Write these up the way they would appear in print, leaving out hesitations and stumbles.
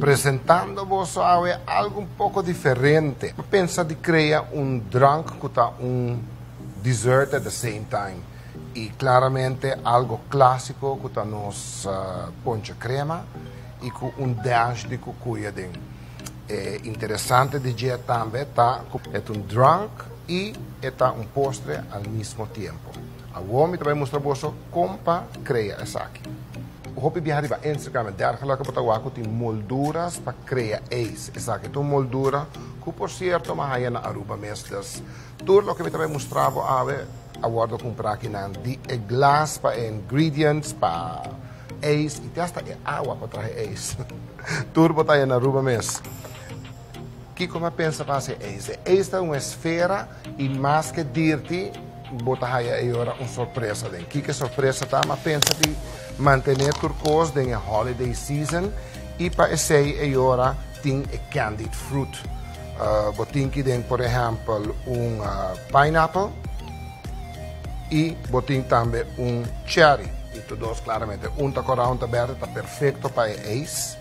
Presentando-vos algo um pouco diferente. Pensa de criar um drink que está um dessert at the same time. E claramente algo clássico que está nos ponche crema e com um dash de cucuia dentro. É interessante de dizer também tá é um drink e é um postre ao mesmo tempo. Agora eu vou mostrar-vos como criar essa aqui. O hobby viajar para Instagram, dergelijke wat ook die molduras para criar eis. Essa aqui é uma moldura que por certo mas aí na Aruba mestres. Tudo o que eu também mostrava agora comprar aqui na de glass para ingredients para eis e testa é água para trazer eis. Tudo botar aí na Aruba mesmo. Que como pensa para ser eis? Eis é uma esfera e mais que dirty botar aí agora uma surpresa dentro. Que surpresa tá? Mas pensa de manter turcos em a holiday season e para esse agora tem candied fruit. Botin que tem, por exemplo, pineapple e botin também cherry. E todos claramente, coral, verde, está perfeito para eis.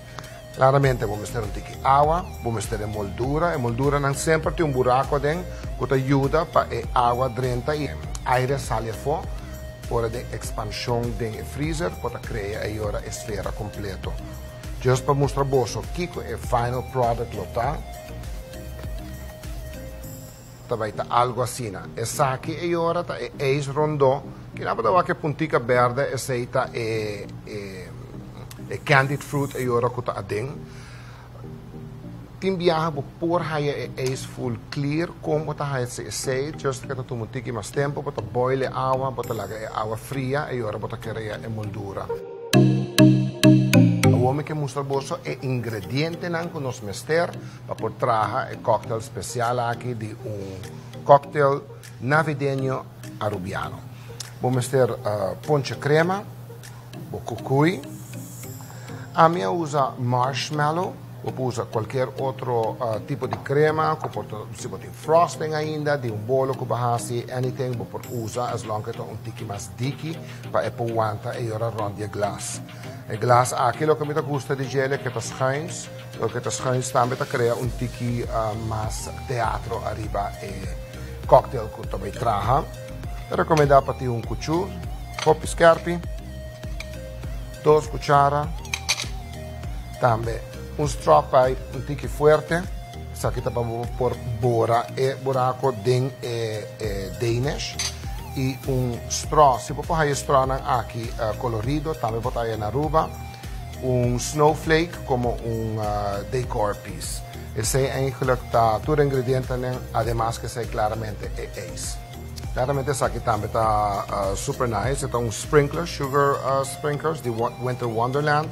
Claramente vamos ter tique água, vamos ter moldura. A moldura não sempre tem buraco dentro que ajuda para a água drenta e aire sair fora. Para a expansão do freezer, para criar agora a esfera completa. Just para mostrar-vos o que é o final product lo tá. Vai estar algo assim. Essa aqui agora é eis rondo, que na verdade que puntica verde, essa é candied fruit agora que está dentro. Tem viaja por aí é full clear como está esse just que tu mutiki mais tempo para boile água para lagar água fria e agora para criar a moldura. O homem que mostra bolso é ingrediente não que nós mester para por trazer o cocktail especial aqui de cocktail navideño arubiano. Vamos ter ponche crema, cucuy. A minha usa marshmallow. Ou usa qualquer outro tipo de crema, se você tem frosting ainda, de bolo que você anything, você usa, as long as um tiki mais dicky, para aguentar e ora ronde glass. O glass, aquilo que me gusta de gel que te schijns, o que te schijns também te cria um tiki mais teatro arriba e cocktail que também traga. Eu recomendo para ti cuchur, hop scarpi, 2 cucharas, também straw pipe un tiki fuerte, sa kita pa por bora e buraco den Danish e straw, se po hay straw ng aki colorido, también po tayo na Aruba, snowflake como decor piece. Ese eigenlijk todo ingrediente además que se claramente ace. Claramente sa aquí también está super nice, ito sprinkler, sugar sprinklers, the Winter Wonderland.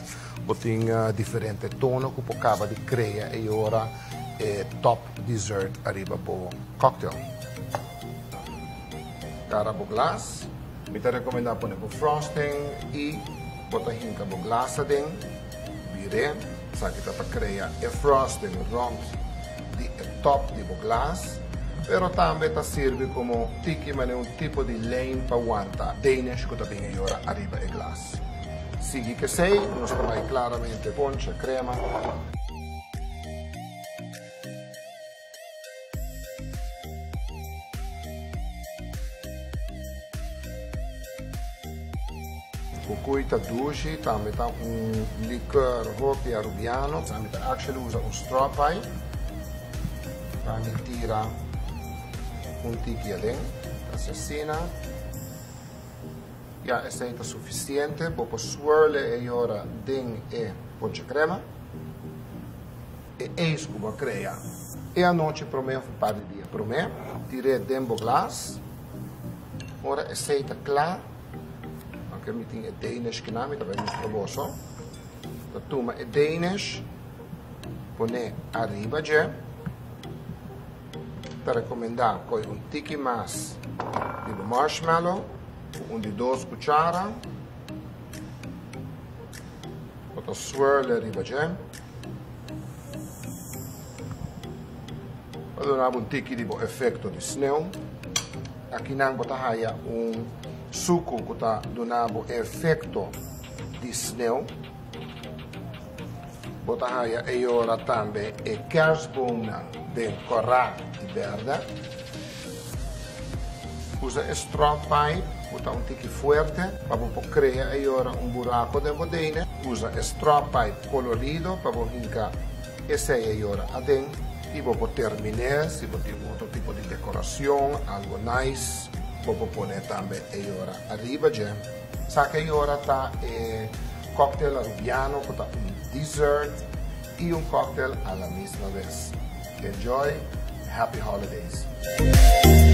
Boting diferente tono que acaba de criar e ora top dessert arriba po cocktail. Cara po glass, me te recomenda po po frosting e botahin ka po glass din. Bire, sa kita pa crea e frosting rom di top di po glass. Pero también ta sirve como tiki mane un tipo di lane pa wanta Danish ko tabing ora arriba e glass. Sigue que sei, nos trae claramente ponche, crema. Cucuy ta duci, também tá liqueur hopi arubiano, também tá actually usa straw pipe. Também tira tiki adentro, assassina. Ja, essa está suficiente. Vou swirl e agora den e ponche crema. E eis que vou criar. E a noite para mim, um par de dias para mim, tirei dentro do glass. Agora essa está clara. Aqui me tem Danish que não me também mostro bosso. Então toma Danish, põe arriba já. Te recomendar com tiki mais de marshmallow. De 2 cucharas, vou swirl arriba já. Vou dar tiki de efeito de sneeuw. Aqui não vou dar suco que está dando efeito de sneeuw. bota haya e ora tambe e kerstbonen den koran verde. Usa straw pipe, bota un tiki fuerte, para crear e ora un buraco de bodine. Usa straw pipe colorido para hinca ese e ora aden. Y vos terminar, si vos tiene otro tipo de decoración, algo nice, vos poner también ahora arriba ya. Saca ahora está cóctel arubiano, con un dessert y un cóctel a la misma vez. Enjoy, happy holidays.